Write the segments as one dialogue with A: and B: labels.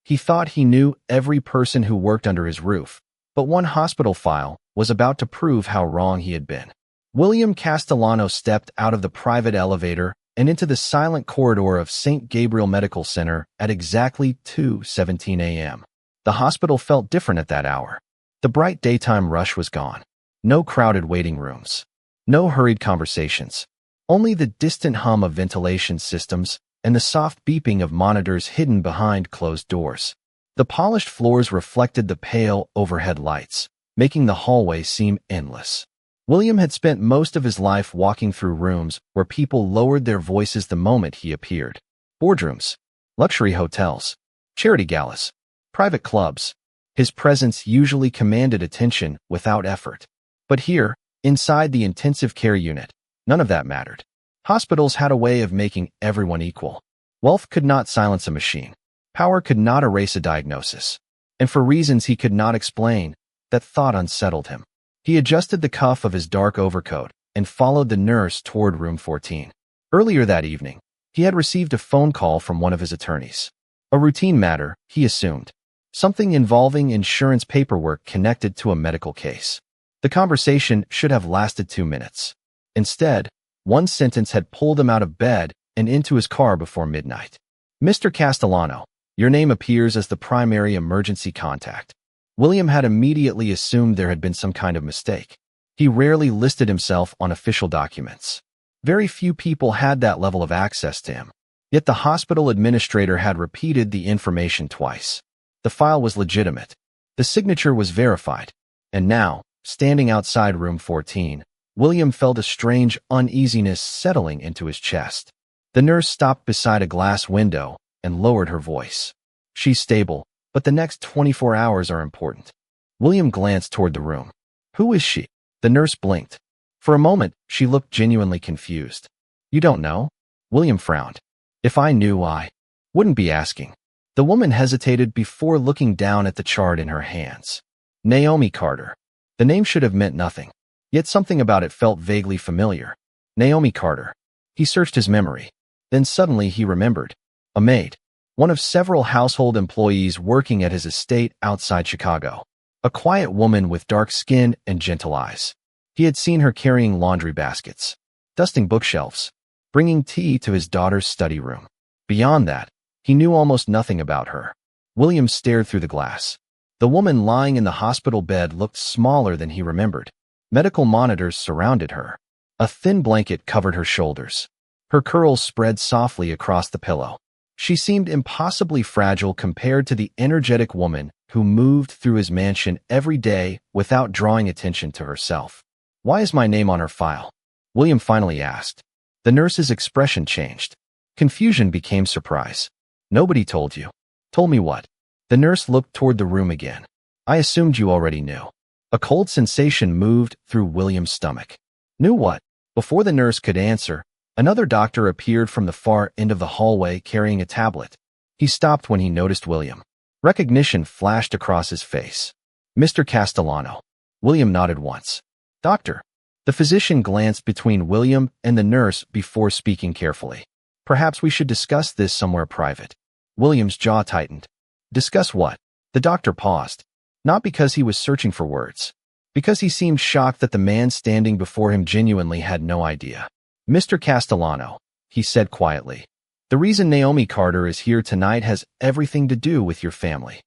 A: He thought he knew every person who worked under his roof, but one hospital file was about to prove how wrong he had been. William Castellano stepped out of the private elevator and into the silent corridor of St. Gabriel Medical Center at exactly 2:17 a.m. The hospital felt different at that hour. The bright daytime rush was gone. No crowded waiting rooms. No hurried conversations. Only the distant hum of ventilation systems and the soft beeping of monitors hidden behind closed doors. The polished floors reflected the pale overhead lights, making the hallway seem endless. William had spent most of his life walking through rooms where people lowered their voices the moment he appeared. Boardrooms, luxury hotels, charity galas, private clubs. His presence usually commanded attention without effort. But here, inside the intensive care unit, none of that mattered. Hospitals had a way of making everyone equal. Wealth could not silence a machine. Power could not erase a diagnosis. And for reasons he could not explain, that thought unsettled him. He adjusted the cuff of his dark overcoat and followed the nurse toward room 14. Earlier that evening, he had received a phone call from one of his attorneys. A routine matter, he assumed. Something involving insurance paperwork connected to a medical case. The conversation should have lasted 2 minutes. Instead, one sentence had pulled him out of bed and into his car before midnight. Mr. Castellano, your name appears as the primary emergency contact. William had immediately assumed there had been some kind of mistake. He rarely listed himself on official documents. Very few people had that level of access to him. Yet the hospital administrator had repeated the information twice. The file was legitimate. The signature was verified. And now, standing outside room 14, William felt a strange uneasiness settling into his chest. The nurse stopped beside a glass window and lowered her voice. She's stable, but the next 24 hours are important. William glanced toward the room. Who is she? The nurse blinked. For a moment, she looked genuinely confused. You don't know? William frowned. If I knew, I wouldn't be asking. The woman hesitated before looking down at the chart in her hands. Naomi Carter. The name should have meant nothing. Yet something about it felt vaguely familiar. Naomi Carter. He searched his memory. Then suddenly he remembered. A maid. One of several household employees working at his estate outside Chicago. A quiet woman with dark skin and gentle eyes. He had seen her carrying laundry baskets, dusting bookshelves, bringing tea to his daughter's study room. Beyond that, he knew almost nothing about her. William stared through the glass. The woman lying in the hospital bed looked smaller than he remembered. Medical monitors surrounded her. A thin blanket covered her shoulders. Her curls spread softly across the pillow. She seemed impossibly fragile compared to the energetic woman who moved through his mansion every day without drawing attention to herself. Why is my name on her file? William finally asked. The nurse's expression changed. Confusion became surprise. Nobody told you. Told me what? The nurse looked toward the room again. I assumed you already knew. A cold sensation moved through William's stomach. Knew what? Before the nurse could answer, another doctor appeared from the far end of the hallway carrying a tablet. He stopped when he noticed William. Recognition flashed across his face. Mr. Castellano. William nodded once. Doctor. The physician glanced between William and the nurse before speaking carefully. Perhaps we should discuss this somewhere private. William's jaw tightened. Discuss what? The doctor paused. Not because he was searching for words. Because he seemed shocked that the man standing before him genuinely had no idea. Mr. Castellano, he said quietly. The reason Naomi Carter is here tonight has everything to do with your family.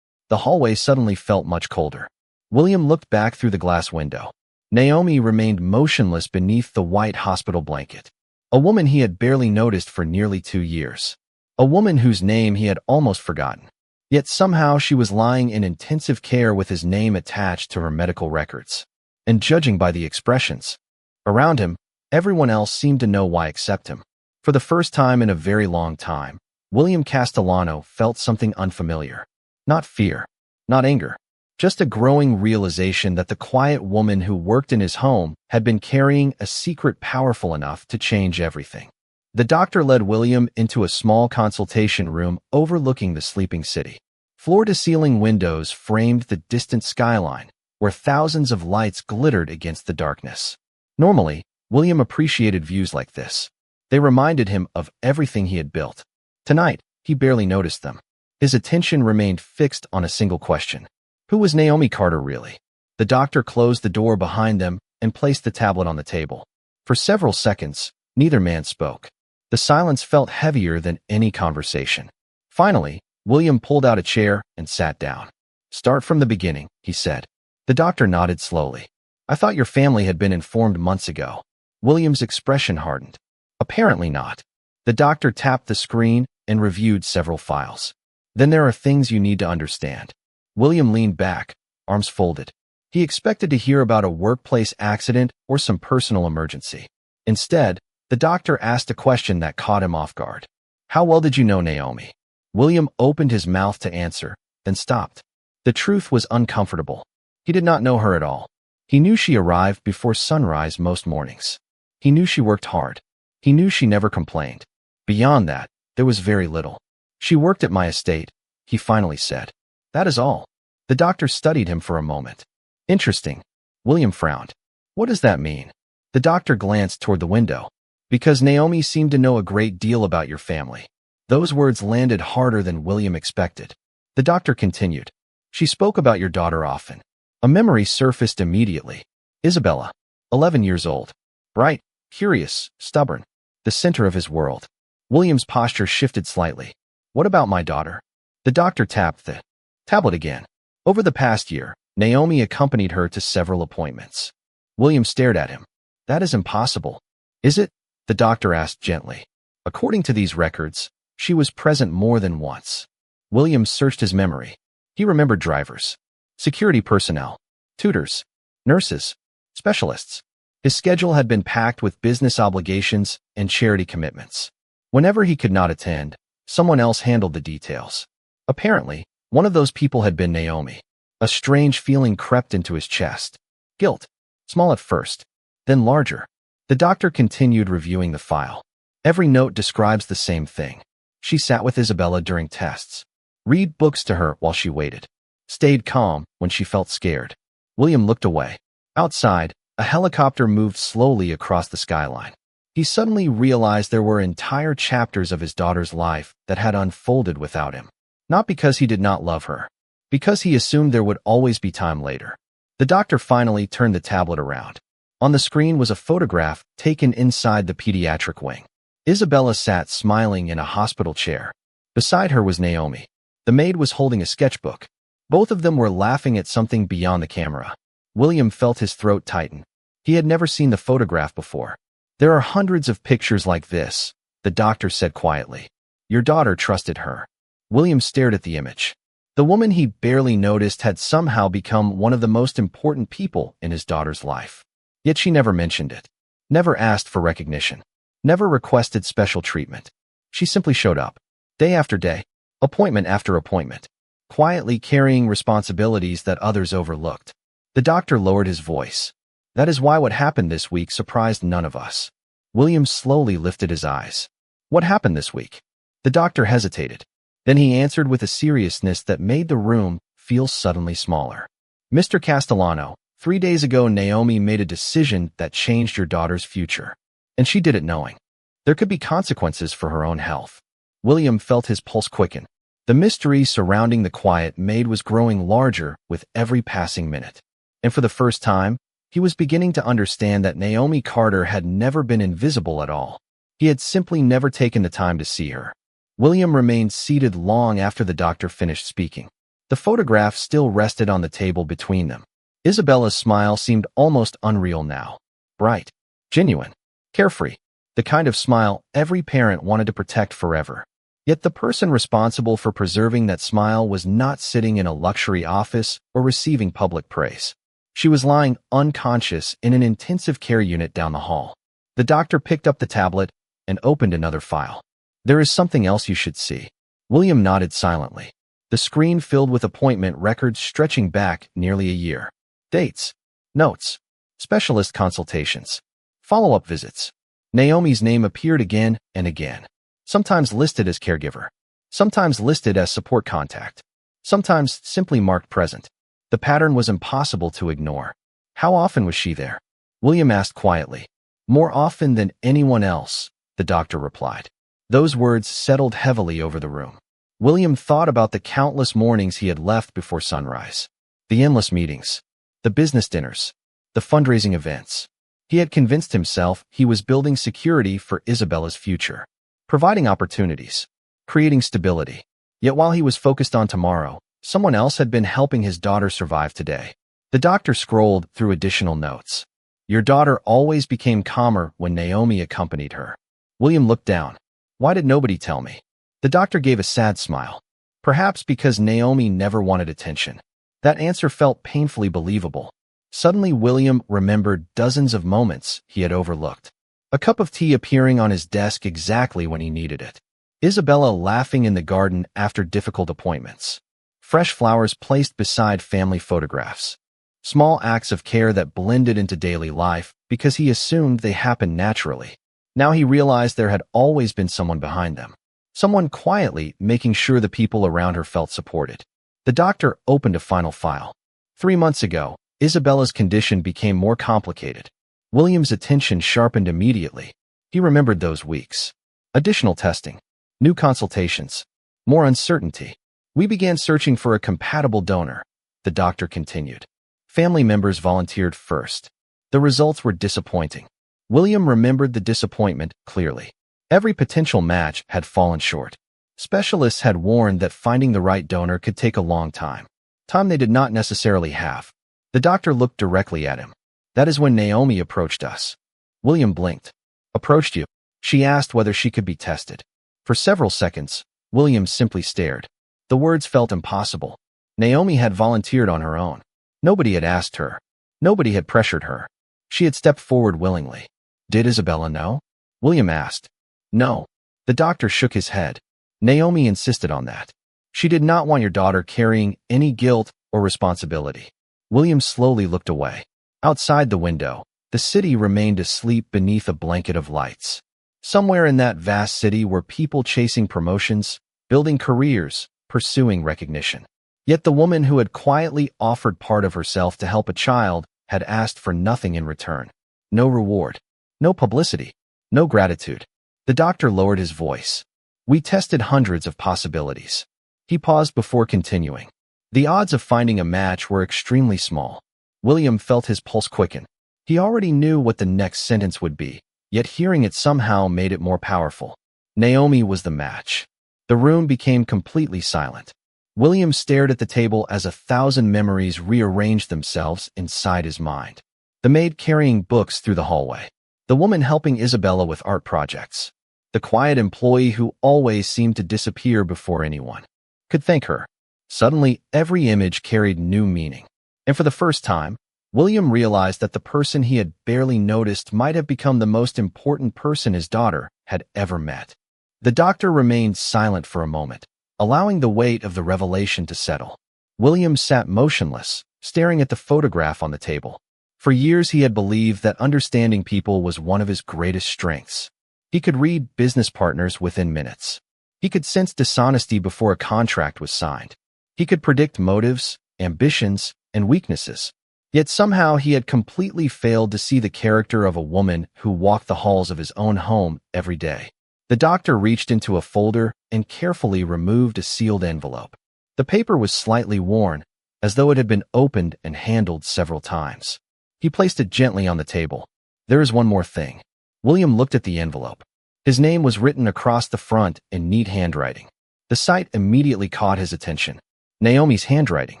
A: The hallway suddenly felt much colder. William looked back through the glass window. Naomi remained motionless beneath the white hospital blanket. A woman he had barely noticed for nearly 2 years. A woman whose name he had almost forgotten. Yet somehow she was lying in intensive care with his name attached to her medical records. And judging by the expressions around him, everyone else seemed to know why except him. For the first time in a very long time, William Castellano felt something unfamiliar. Not fear, not anger, just a growing realization that the quiet woman who worked in his home had been carrying a secret powerful enough to change everything. The doctor led William into a small consultation room overlooking the sleeping city. Floor-to-ceiling windows framed the distant skyline, where thousands of lights glittered against the darkness. Normally, William appreciated views like this. They reminded him of everything he had built. Tonight, he barely noticed them. His attention remained fixed on a single question. Who was Naomi Carter really? The doctor closed the door behind them and placed the tablet on the table. For several seconds, neither man spoke. The silence felt heavier than any conversation. Finally, William pulled out a chair and sat down. "Start from the beginning," he said. The doctor nodded slowly. "I thought your family had been informed months ago." William's expression hardened. "Apparently not." The doctor tapped the screen and reviewed several files. "Then there are things you need to understand." William leaned back, arms folded. He expected to hear about a workplace accident or some personal emergency. Instead, the doctor asked a question that caught him off guard. "How well did you know Naomi?" William opened his mouth to answer, then stopped. The truth was uncomfortable. He did not know her at all. He knew she arrived before sunrise most mornings. He knew she worked hard. He knew she never complained. Beyond that, there was very little. "She worked at my estate," he finally said. "That is all." The doctor studied him for a moment. "Interesting." William frowned. "What does that mean?" The doctor glanced toward the window. "Because Naomi seemed to know a great deal about your family." Those words landed harder than William expected. The doctor continued. "She spoke about your daughter often." A memory surfaced immediately. Isabella, 11 years old. Bright, curious, stubborn. The center of his world. William's posture shifted slightly. "What about my daughter?" The doctor tapped the tablet again. Over the past year, Naomi accompanied her to several appointments. William stared at him. "That is impossible." "Is it?" the doctor asked gently. "According to these records, she was present more than once." William searched his memory. He remembered drivers, security personnel, tutors, nurses, specialists. His schedule had been packed with business obligations and charity commitments. Whenever he could not attend, someone else handled the details. Apparently, one of those people had been Naomi. A strange feeling crept into his chest. Guilt, small at first, then larger. The doctor continued reviewing the file. Every note describes the same thing. She sat with Isabella during tests, read books to her while she waited, stayed calm when she felt scared. William looked away. Outside, a helicopter moved slowly across the skyline. He suddenly realized there were entire chapters of his daughter's life that had unfolded without him. Not because he did not love her, because he assumed there would always be time later. The doctor finally turned the tablet around. On the screen was a photograph taken inside the pediatric wing. Isabella sat smiling in a hospital chair. Beside her was Naomi. The maid was holding a sketchbook. Both of them were laughing at something beyond the camera. William felt his throat tighten. He had never seen the photograph before. "There are hundreds of pictures like this," the doctor said quietly. "Your daughter trusted her." William stared at the image. The woman he barely noticed had somehow become one of the most important people in his daughter's life. Yet she never mentioned it, never asked for recognition, never requested special treatment. She simply showed up, day after day, appointment after appointment, quietly carrying responsibilities that others overlooked. The doctor lowered his voice. "That is why what happened this week surprised none of us." William slowly lifted his eyes. "What happened this week?" The doctor hesitated. Then he answered with a seriousness that made the room feel suddenly smaller. "Mr. Castellano, 3 days ago Naomi made a decision that changed your daughter's future. And she did it knowing there could be consequences for her own health." William felt his pulse quicken. The mystery surrounding the quiet maid was growing larger with every passing minute. And for the first time, he was beginning to understand that Naomi Carter had never been invisible at all. He had simply never taken the time to see her. William remained seated long after the doctor finished speaking. The photograph still rested on the table between them. Isabella's smile seemed almost unreal now. Bright, genuine, carefree, the kind of smile every parent wanted to protect forever. Yet the person responsible for preserving that smile was not sitting in a luxury office or receiving public praise. She was lying unconscious in an intensive care unit down the hall. The doctor picked up the tablet and opened another file. "There is something else you should see." William nodded silently. The screen filled with appointment records stretching back nearly a year. Dates, notes, specialist consultations, follow-up visits. Naomi's name appeared again and again, sometimes listed as caregiver, sometimes listed as support contact, sometimes simply marked present. The pattern was impossible to ignore. How often was she there? William asked quietly. "More often than anyone else," the doctor replied. Those words settled heavily over the room. William thought about the countless mornings he had left before sunrise. The endless meetings, the business dinners, the fundraising events. He had convinced himself he was building security for Isabella's future, providing opportunities, creating stability. Yet while he was focused on tomorrow, someone else had been helping his daughter survive today. The doctor scrolled through additional notes. Your daughter always became calmer when Naomi accompanied her. William looked down. Why did nobody tell me? The doctor gave a sad smile. Perhaps because Naomi never wanted attention. That answer felt painfully believable. Suddenly, William remembered dozens of moments he had overlooked. A cup of tea appearing on his desk exactly when he needed it. Isabella laughing in the garden after difficult appointments. Fresh flowers placed beside family photographs. Small acts of care that blended into daily life because he assumed they happened naturally. Now he realized there had always been someone behind them. Someone quietly making sure the people around her felt supported. The doctor opened a final file. 3 months ago, Isabella's condition became more complicated. William's attention sharpened immediately. He remembered those weeks. Additional testing. New consultations. More uncertainty. We began searching for a compatible donor. The doctor continued. Family members volunteered first. The results were disappointing. William remembered the disappointment clearly. Every potential match had fallen short. Specialists had warned that finding the right donor could take a long time. Time they did not necessarily have. The doctor looked directly at him. That is when Naomi approached us. William blinked. Approached you? She asked whether she could be tested. For several seconds, William simply stared. The words felt impossible. Naomi had volunteered on her own. Nobody had asked her. Nobody had pressured her. She had stepped forward willingly. Did Isabella know? William asked. No. The doctor shook his head. Naomi insisted on that. She did not want your daughter carrying any guilt or responsibility. William slowly looked away. Outside the window, the city remained asleep beneath a blanket of lights. Somewhere in that vast city were people chasing promotions, building careers, pursuing recognition. Yet the woman who had quietly offered part of herself to help a child had asked for nothing in return. No reward. No publicity. No gratitude. The doctor lowered his voice. We tested hundreds of possibilities. He paused before continuing. The odds of finding a match were extremely small. William felt his pulse quicken. He already knew what the next sentence would be, yet hearing it somehow made it more powerful. Naomi was the match. The room became completely silent. William stared at the table as 1,000 memories rearranged themselves inside his mind. The maid carrying books through the hallway. The woman helping Isabella with art projects. The quiet employee who always seemed to disappear before anyone could thank her. Suddenly, every image carried new meaning. And for the first time, William realized that the person he had barely noticed might have become the most important person his daughter had ever met. The doctor remained silent for a moment, allowing the weight of the revelation to settle. William sat motionless, staring at the photograph on the table. For years he had believed that understanding people was one of his greatest strengths. He could read business partners within minutes. He could sense dishonesty before a contract was signed. He could predict motives, ambitions, and weaknesses. Yet somehow he had completely failed to see the character of a woman who walked the halls of his own home every day. The doctor reached into a folder and carefully removed a sealed envelope. The paper was slightly worn, as though it had been opened and handled several times. He placed it gently on the table. There is one more thing. William looked at the envelope. His name was written across the front in neat handwriting. The sight immediately caught his attention. Naomi's handwriting.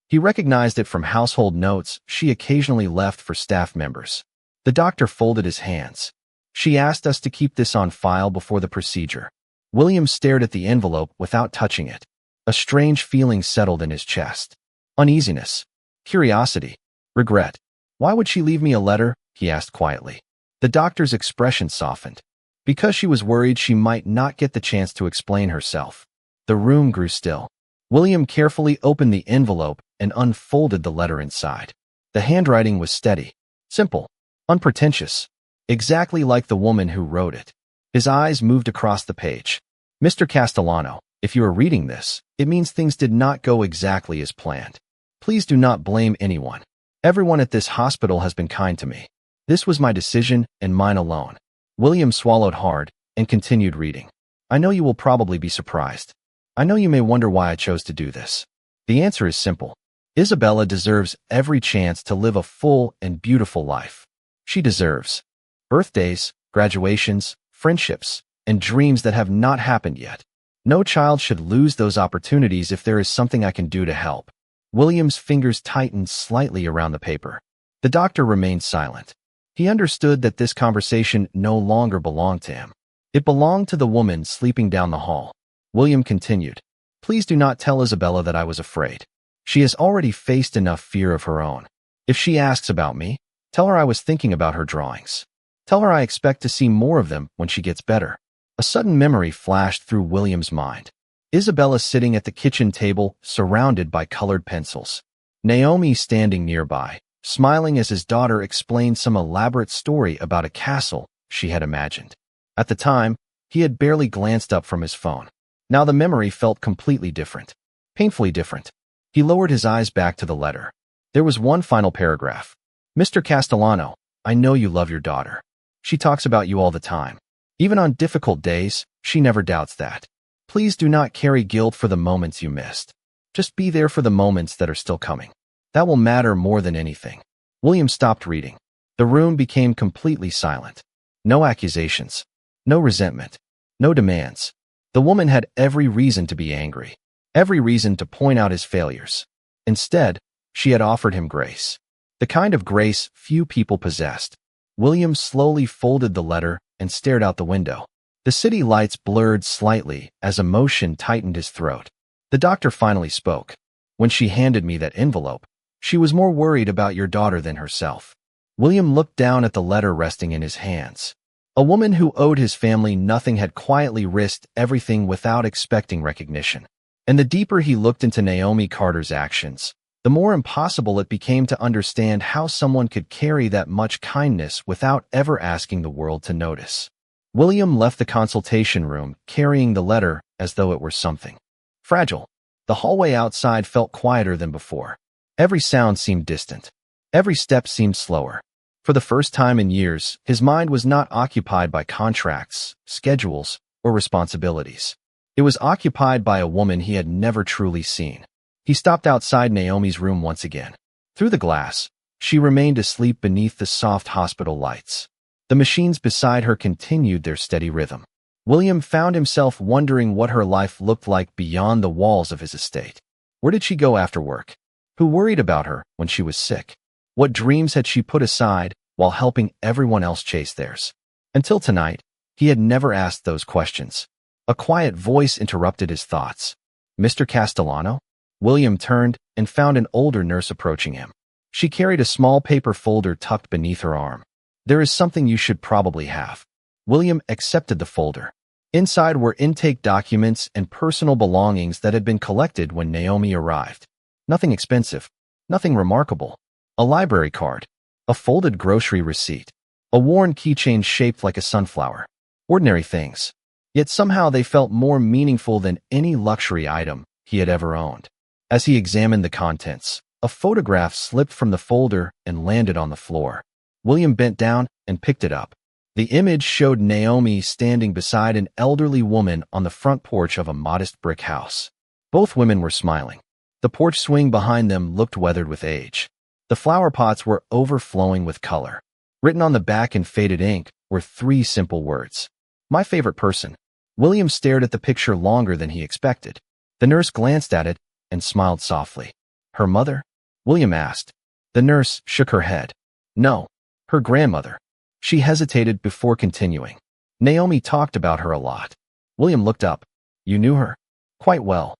A: He recognized it from household notes she occasionally left for staff members. The doctor folded his hands. She asked us to keep this on file before the procedure. William stared at the envelope without touching it. A strange feeling settled in his chest. Uneasiness. Curiosity. Regret. Why would she leave me a letter? He asked quietly. The doctor's expression softened. Because she was worried she might not get the chance to explain herself. The room grew still. William carefully opened the envelope and unfolded the letter inside. The handwriting was steady, simple, unpretentious, exactly like the woman who wrote it. His eyes moved across the page. Mr. Castellano, if you are reading this, it means things did not go exactly as planned. Please do not blame anyone. Everyone at this hospital has been kind to me. This was my decision and mine alone. William swallowed hard and continued reading. I know you will probably be surprised. I know you may wonder why I chose to do this. The answer is simple. Isabella deserves every chance to live a full and beautiful life. She deserves birthdays, graduations, friendships, and dreams that have not happened yet. No child should lose those opportunities if there is something I can do to help. William's fingers tightened slightly around the paper. The doctor remained silent. He understood that this conversation no longer belonged to him. It belonged to the woman sleeping down the hall. William continued, "Please do not tell Isabella that I was afraid. She has already faced enough fear of her own. If she asks about me, tell her I was thinking about her drawings. Tell her I expect to see more of them when she gets better." A sudden memory flashed through William's mind. Isabella sitting at the kitchen table, surrounded by colored pencils. Naomi standing nearby, smiling as his daughter explained some elaborate story about a castle she had imagined. At the time, he had barely glanced up from his phone. Now the memory felt completely different. Painfully different. He lowered his eyes back to the letter. There was one final paragraph. "Mr. Castellano, I know you love your daughter. She talks about you all the time. Even on difficult days, she never doubts that. Please do not carry guilt for the moments you missed. Just be there for the moments that are still coming. That will matter more than anything." William stopped reading. The room became completely silent. No accusations. No resentment. No demands. The woman had every reason to be angry. Every reason to point out his failures. Instead, she had offered him grace. The kind of grace few people possessed. William slowly folded the letter and stared out the window. The city lights blurred slightly as emotion tightened his throat. The doctor finally spoke. "When she handed me that envelope, she was more worried about your daughter than herself." William looked down at the letter resting in his hands. A woman who owed his family nothing had quietly risked everything without expecting recognition. And the deeper he looked into Naomi Carter's actions, the more impossible it became to understand how someone could carry that much kindness without ever asking the world to notice. William left the consultation room, carrying the letter as though it were something fragile. The hallway outside felt quieter than before. Every sound seemed distant. Every step seemed slower. For the first time in years, his mind was not occupied by contracts, schedules, or responsibilities. It was occupied by a woman he had never truly seen. He stopped outside Naomi's room once again. Through the glass, she remained asleep beneath the soft hospital lights. The machines beside her continued their steady rhythm. William found himself wondering what her life looked like beyond the walls of his estate. Where did she go after work? Who worried about her when she was sick? What dreams had she put aside while helping everyone else chase theirs? Until tonight, he had never asked those questions. A quiet voice interrupted his thoughts. "Mr. Castellano?" William turned and found an older nurse approaching him. She carried a small paper folder tucked beneath her arm. "There is something you should probably have." William accepted the folder. Inside were intake documents and personal belongings that had been collected when Naomi arrived. Nothing expensive. Nothing remarkable. A library card. A folded grocery receipt. A worn keychain shaped like a sunflower. Ordinary things. Yet somehow they felt more meaningful than any luxury item he had ever owned. As he examined the contents, a photograph slipped from the folder and landed on the floor. William bent down and picked it up. The image showed Naomi standing beside an elderly woman on the front porch of a modest brick house. Both women were smiling. The porch swing behind them looked weathered with age. The flower pots were overflowing with color. Written on the back in faded ink were 3 simple words. "My favorite person." William stared at the picture longer than he expected. The nurse glanced at it and smiled softly. "Her mother?" William asked. The nurse shook her head. "No, her grandmother." She hesitated before continuing. "Naomi talked about her a lot." William looked up. "You knew her?" "Quite well."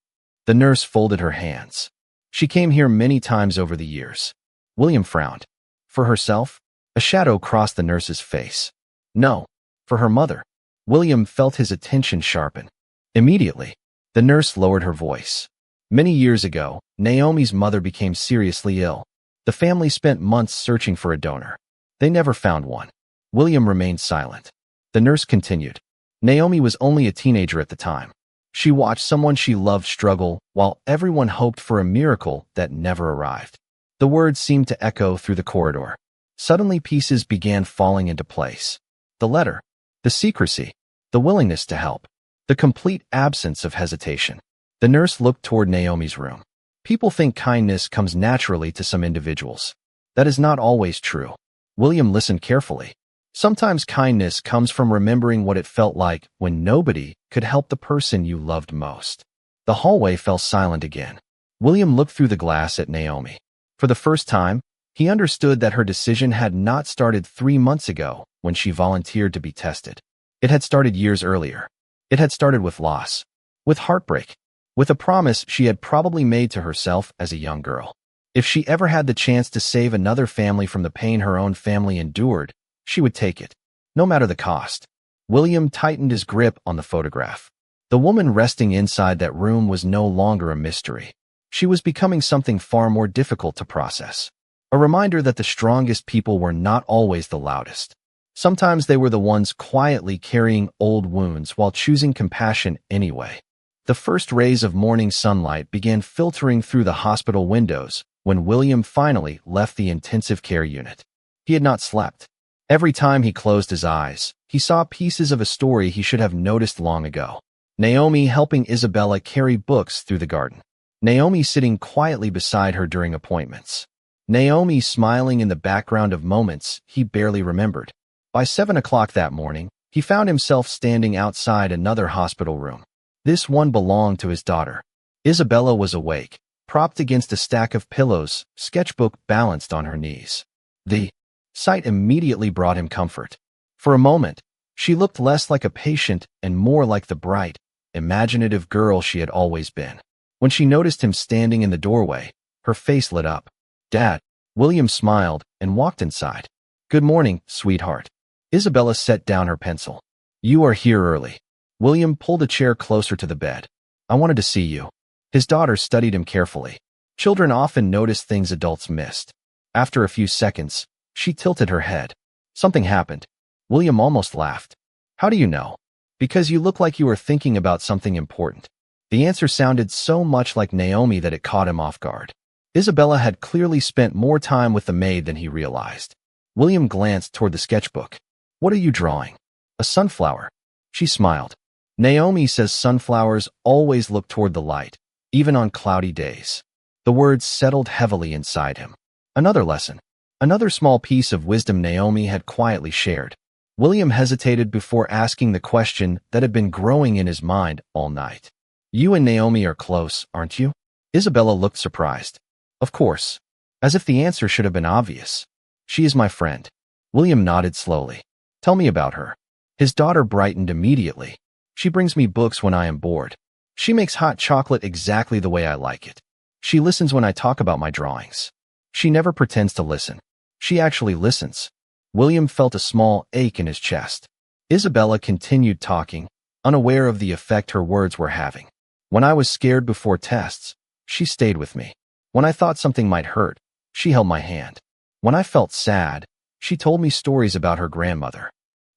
A: The nurse folded her hands. "She came here many times over the years." William frowned. "For herself?" A shadow crossed the nurse's face. "No, for her mother." William felt his attention sharpen. Immediately, the nurse lowered her voice. "Many years ago, Naomi's mother became seriously ill. The family spent months searching for a donor. They never found one." William remained silent. The nurse continued. "Naomi was only a teenager at the time. She watched someone she loved struggle while everyone hoped for a miracle that never arrived." The words seemed to echo through the corridor. Suddenly pieces began falling into place. The letter, the secrecy, the willingness to help, the complete absence of hesitation. The nurse looked toward Naomi's room. People think kindness comes naturally to some individuals. That is not always true. William listened carefully. Sometimes kindness comes from remembering what it felt like when nobody could help the person you loved most. The hallway fell silent again. William looked through the glass at Naomi. For the first time, he understood that her decision had not started 3 months ago when she volunteered to be tested. It had started years earlier. It had started with loss, with heartbreak, with a promise she had probably made to herself as a young girl. If she ever had the chance to save another family from the pain her own family endured, she would take it, no matter the cost. William tightened his grip on the photograph. The woman resting inside that room was no longer a mystery. She was becoming something far more difficult to process. A reminder that the strongest people were not always the loudest. Sometimes they were the ones quietly carrying old wounds while choosing compassion anyway. The first rays of morning sunlight began filtering through the hospital windows when William finally left the intensive care unit. He had not slept. Every time he closed his eyes, he saw pieces of a story he should have noticed long ago. Naomi helping Isabella carry books through the garden. Naomi sitting quietly beside her during appointments. Naomi smiling in the background of moments he barely remembered. By 7 o'clock that morning, he found himself standing outside another hospital room. This one belonged to his daughter. Isabella was awake, propped against a stack of pillows, sketchbook balanced on her knees. The sight immediately brought him comfort. For a moment, she looked less like a patient and more like the bright, imaginative girl she had always been. When she noticed him standing in the doorway, her face lit up. "Dad." William smiled and walked inside. "Good morning, sweetheart." Isabella set down her pencil. "You are here early." William pulled a chair closer to the bed. "I wanted to see you." His daughter studied him carefully. Children often notice things adults missed. After a few seconds, she tilted her head. Something happened. William almost laughed. "How do you know?" "Because you look like you were thinking about something important." The answer sounded so much like Naomi that it caught him off guard. Isabella had clearly spent more time with the maid than he realized. William glanced toward the sketchbook. "What are you drawing?" "A sunflower." She smiled. "Naomi says sunflowers always look toward the light, even on cloudy days." The words settled heavily inside him. Another lesson. Another small piece of wisdom Naomi had quietly shared. William hesitated before asking the question that had been growing in his mind all night. "You and Naomi are close, aren't you?" Isabella looked surprised. "Of course." As if the answer should have been obvious. "She is my friend." William nodded slowly. "Tell me about her." His daughter brightened immediately. "She brings me books when I am bored. She makes hot chocolate exactly the way I like it. She listens when I talk about my drawings. She never pretends to listen. She actually listens." William felt a small ache in his chest. Isabella continued talking, unaware of the effect her words were having. "When I was scared before tests, she stayed with me. When I thought something might hurt, she held my hand. When I felt sad, she told me stories about her grandmother."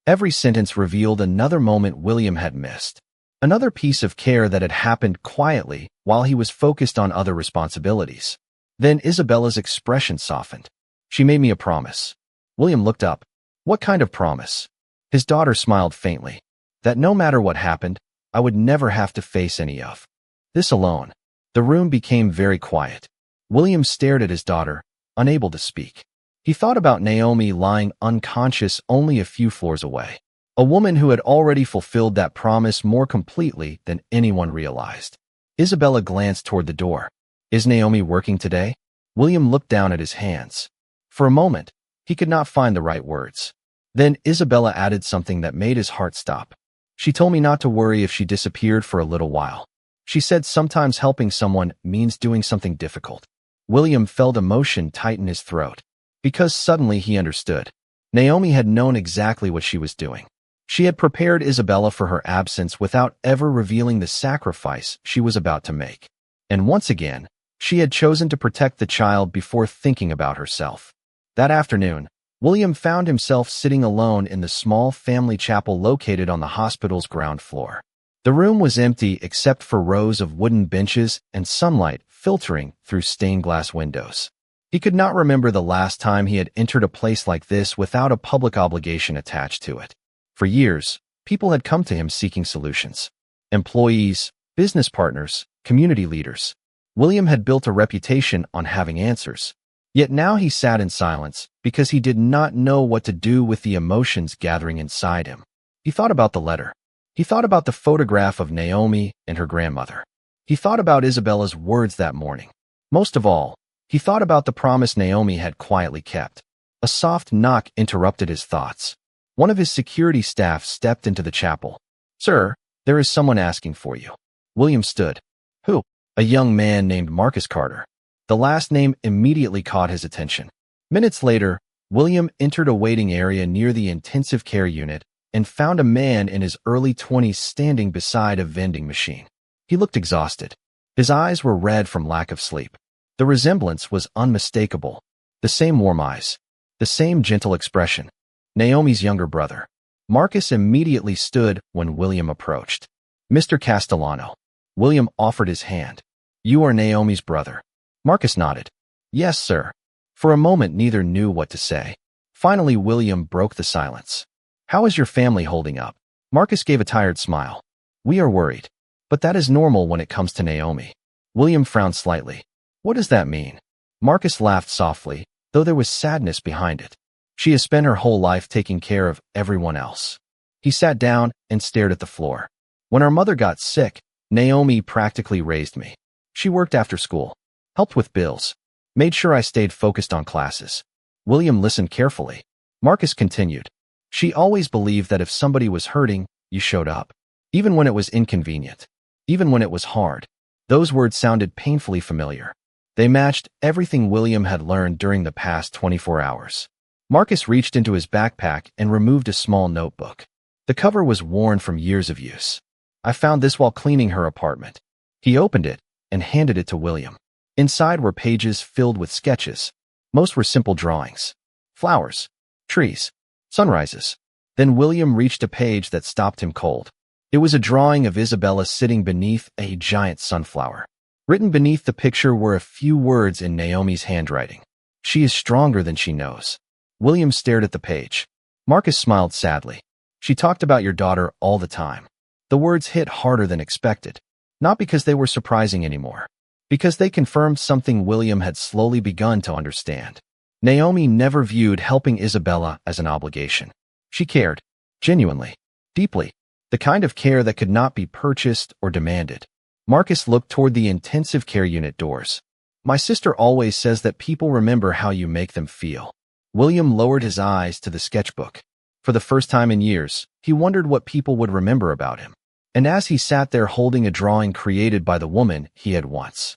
A: Every sentence revealed another moment William had missed. Another piece of care that had happened quietly while he was focused on other responsibilities. Then Isabella's expression softened. "She made me a promise." William looked up. "What kind of promise?" His daughter smiled faintly. "That no matter what happened, I would never have to face any of this alone." The room became very quiet. William stared at his daughter, unable to speak. He thought about Naomi lying unconscious only a few floors away. A woman who had already fulfilled that promise more completely than anyone realized. Isabella glanced toward the door. "Is Naomi working today?" William looked down at his hands. For a moment, he could not find the right words. Then Isabella added something that made his heart stop. "She told me not to worry if she disappeared for a little while. She said sometimes helping someone means doing something difficult." William felt emotion tighten his throat. Because suddenly he understood. Naomi had known exactly what she was doing. She had prepared Isabella for her absence without ever revealing the sacrifice she was about to make. And once again, she had chosen to protect the child before thinking about herself. That afternoon, William found himself sitting alone in the small family chapel located on the hospital's ground floor. The room was empty except for rows of wooden benches and sunlight filtering through stained glass windows. He could not remember the last time he had entered a place like this without a public obligation attached to it. For years, people had come to him seeking solutions. Employees, business partners, community leaders. William had built a reputation on having answers. Yet now he sat in silence because he did not know what to do with the emotions gathering inside him. He thought about the letter. He thought about the photograph of Naomi and her grandmother. He thought about Isabella's words that morning. Most of all, he thought about the promise Naomi had quietly kept. A soft knock interrupted his thoughts. One of his security staff stepped into the chapel. "Sir, there is someone asking for you." William stood. "Who?" "A young man named Marcus Carter." The last name immediately caught his attention. Minutes later, William entered a waiting area near the intensive care unit and found a man in his early 20s standing beside a vending machine. He looked exhausted. His eyes were red from lack of sleep. The resemblance was unmistakable. The same warm eyes. The same gentle expression. Naomi's younger brother. Marcus immediately stood when William approached. "Mr. Castellano." William offered his hand. "You are Naomi's brother." Marcus nodded. "Yes, sir." For a moment, neither knew what to say. Finally, William broke the silence. "How is your family holding up?" Marcus gave a tired smile. "We are worried. But that is normal when it comes to Naomi." William frowned slightly. "What does that mean?" Marcus laughed softly, though there was sadness behind it. "She has spent her whole life taking care of everyone else." He sat down and stared at the floor. "When our mother got sick, Naomi practically raised me. She worked after school, helped with bills, made sure I stayed focused on classes." William listened carefully. Marcus continued. "She always believed that if somebody was hurting, you showed up. Even when it was inconvenient. Even when it was hard." Those words sounded painfully familiar. They matched everything William had learned during the past 24 hours. Marcus reached into his backpack and removed a small notebook. The cover was worn from years of use. "I found this while cleaning her apartment." He opened it and handed it to William. Inside were pages filled with sketches. Most were simple drawings. Flowers, trees, sunrises. Then William reached a page that stopped him cold. It was a drawing of Isabella sitting beneath a giant sunflower. Written beneath the picture were a few words in Naomi's handwriting. "She is stronger than she knows." William stared at the page. Marcus smiled sadly. "She talked about your daughter all the time." The words hit harder than expected. Not because they were surprising anymore. Because they confirmed something William had slowly begun to understand. Naomi never viewed helping Isabella as an obligation. She cared. Genuinely. Deeply. The kind of care that could not be purchased or demanded. Marcus looked toward the intensive care unit doors. "My sister always says that people remember how you make them feel." William lowered his eyes to the sketchbook. For the first time in years, he wondered what people would remember about him. And as he sat there holding a drawing created by the woman he had once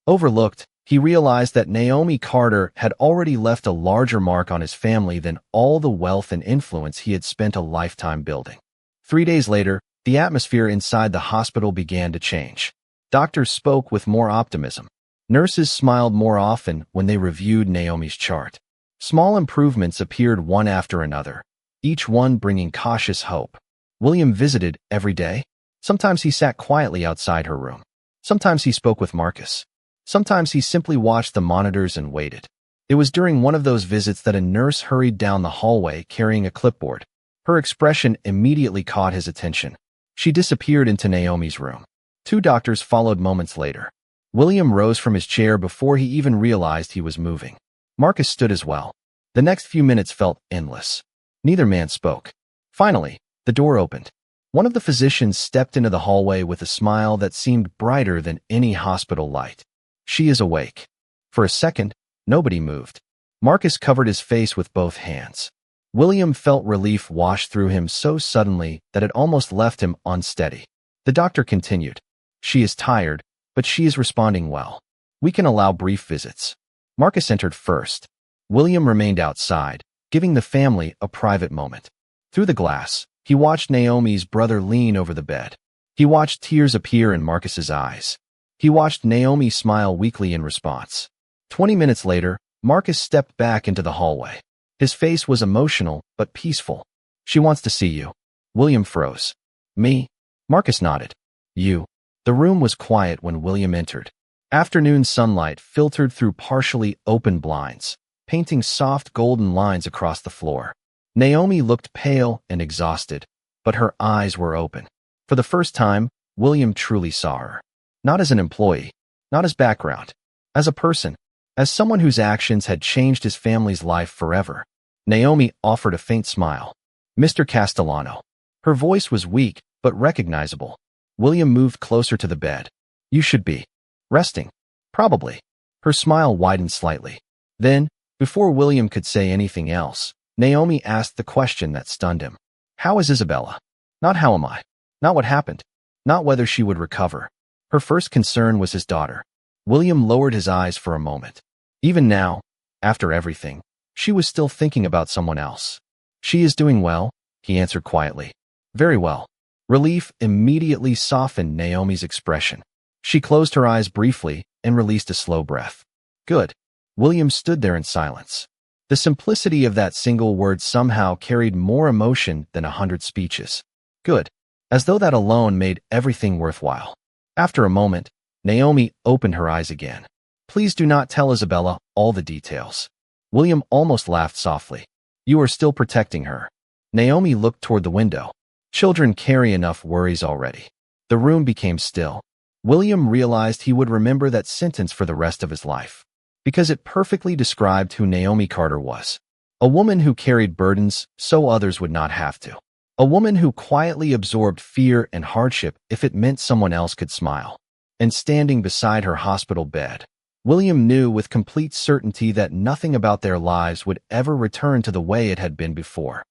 A: overlooked, he realized that Naomi Carter had already left a larger mark on his family than all the wealth and influence he had spent a lifetime building. 3 days later, the atmosphere inside the hospital began to change. Doctors spoke with more optimism. Nurses smiled more often when they reviewed Naomi's chart. Small improvements appeared one after another, each one bringing cautious hope. William visited every day. Sometimes he sat quietly outside her room. Sometimes he spoke with Marcus. Sometimes he simply watched the monitors and waited. It was during one of those visits that a nurse hurried down the hallway carrying a clipboard. Her expression immediately caught his attention. She disappeared into Naomi's room. 2 doctors followed moments later. William rose from his chair before he even realized he was moving. Marcus stood as well. The next few minutes felt endless. Neither man spoke. Finally, the door opened. One of the physicians stepped into the hallway with a smile that seemed brighter than any hospital light. "She is awake." For a second, nobody moved. Marcus covered his face with both hands. William felt relief wash through him so suddenly that it almost left him unsteady. The doctor continued. "She is tired, but she is responding well. We can allow brief visits." Marcus entered first. William remained outside, giving the family a private moment. Through the glass, he watched Naomi's brother lean over the bed. He watched tears appear in Marcus's eyes. He watched Naomi smile weakly in response. 20 minutes later, Marcus stepped back into the hallway. His face was emotional, but peaceful. "She wants to see you." William froze. "Me?" Marcus nodded. "You." The room was quiet when William entered. Afternoon sunlight filtered through partially open blinds, painting soft golden lines across the floor. Naomi looked pale and exhausted, but her eyes were open. For the first time, William truly saw her. Not as an employee, not as background, as a person, as someone whose actions had changed his family's life forever. Naomi offered a faint smile. Mr. Castellano. Her voice was weak, but recognizable. William moved closer to the bed. You should be resting. Probably. Her smile widened slightly. Then, before William could say anything else, Naomi asked the question that stunned him. How is Isabella? Not how am I? Not what happened. Not whether she would recover. Her first concern was his daughter. William lowered his eyes for a moment. Even now, after everything, she was still thinking about someone else. She is doing well, he answered quietly. Very well. Relief immediately softened Naomi's expression. She closed her eyes briefly and released a slow breath. Good. William stood there in silence. The simplicity of that single word somehow carried more emotion than 100 speeches. Good. As though that alone made everything worthwhile. After a moment, Naomi opened her eyes again. Please do not tell Isabella all the details. William almost laughed softly. You are still protecting her. Naomi looked toward the window. Children carry enough worries already. The room became still. William realized he would remember that sentence for the rest of his life, because it perfectly described who Naomi Carter was. A woman who carried burdens so others would not have to. A woman who quietly absorbed fear and hardship if it meant someone else could smile. And standing beside her hospital bed, William knew with complete certainty that nothing about their lives would ever return to the way it had been before.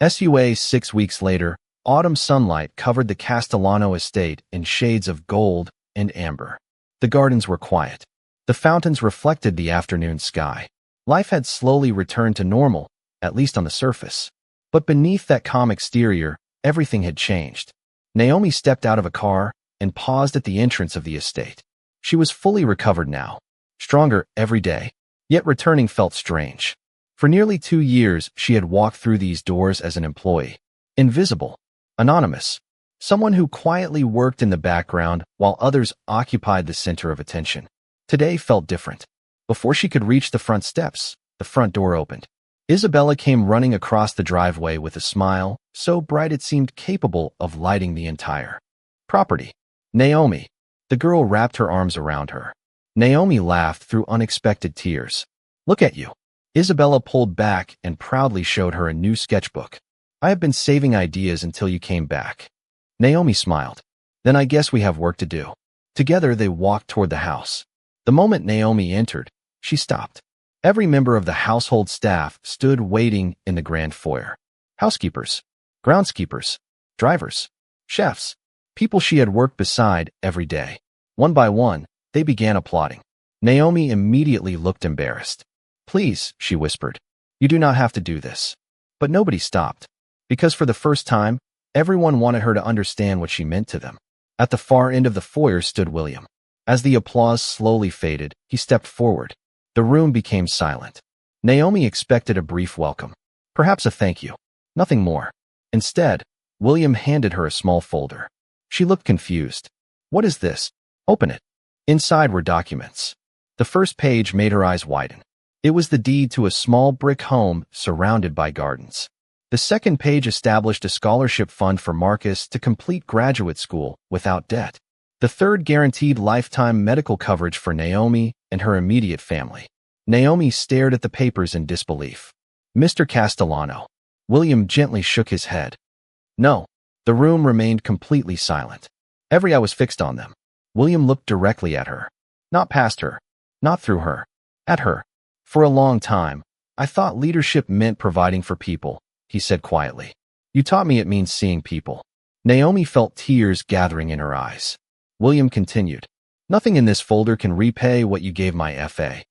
A: 6 weeks later, autumn sunlight covered the Castellano estate in shades of gold and amber. The gardens were quiet. The fountains reflected the afternoon sky. Life had slowly returned to normal, at least on the surface. But beneath that calm exterior, everything had changed. Naomi stepped out of a car and paused at the entrance of the estate. She was fully recovered now, stronger every day, yet returning felt strange. For nearly 2 years, she had walked through these doors as an employee. Invisible, anonymous, someone who quietly worked in the background while others occupied the center of attention. Today felt different. Before she could reach the front steps, the front door opened. Isabella came running across the driveway with a smile, so bright it seemed capable of lighting the entire property. Naomi. The girl wrapped her arms around her. Naomi laughed through unexpected tears. Look at you. Isabella pulled back and proudly showed her a new sketchbook. I have been saving ideas until you came back. Naomi smiled. Then I guess we have work to do. Together they walked toward the house. The moment Naomi entered, she stopped. Every member of the household staff stood waiting in the grand foyer. Housekeepers, groundskeepers, drivers, chefs, people she had worked beside every day. One by one, they began applauding. Naomi immediately looked embarrassed. Please, she whispered. You do not have to do this. But nobody stopped. Because for the first time, everyone wanted her to understand what she meant to them. At the far end of the foyer stood William. As the applause slowly faded, he stepped forward. The room became silent. Naomi expected a brief welcome. Perhaps a thank you. Nothing more. Instead, William handed her a small folder. She looked confused. What is this? Open it. Inside were documents. The first page made her eyes widen. It was the deed to a small brick home surrounded by gardens. The second page established a scholarship fund for Marcus to complete graduate school without debt. The third guaranteed lifetime medical coverage for Naomi and her immediate family. Naomi stared at the papers in disbelief. Mr. Castellano. William gently shook his head. No. The room remained completely silent. Every eye was fixed on them. William looked directly at her. Not past her. Not through her. At her. For a long time, I thought leadership meant providing for people, he said quietly. You taught me it means seeing people. Naomi felt tears gathering in her eyes. William continued. Nothing in this folder can repay what you gave my FA.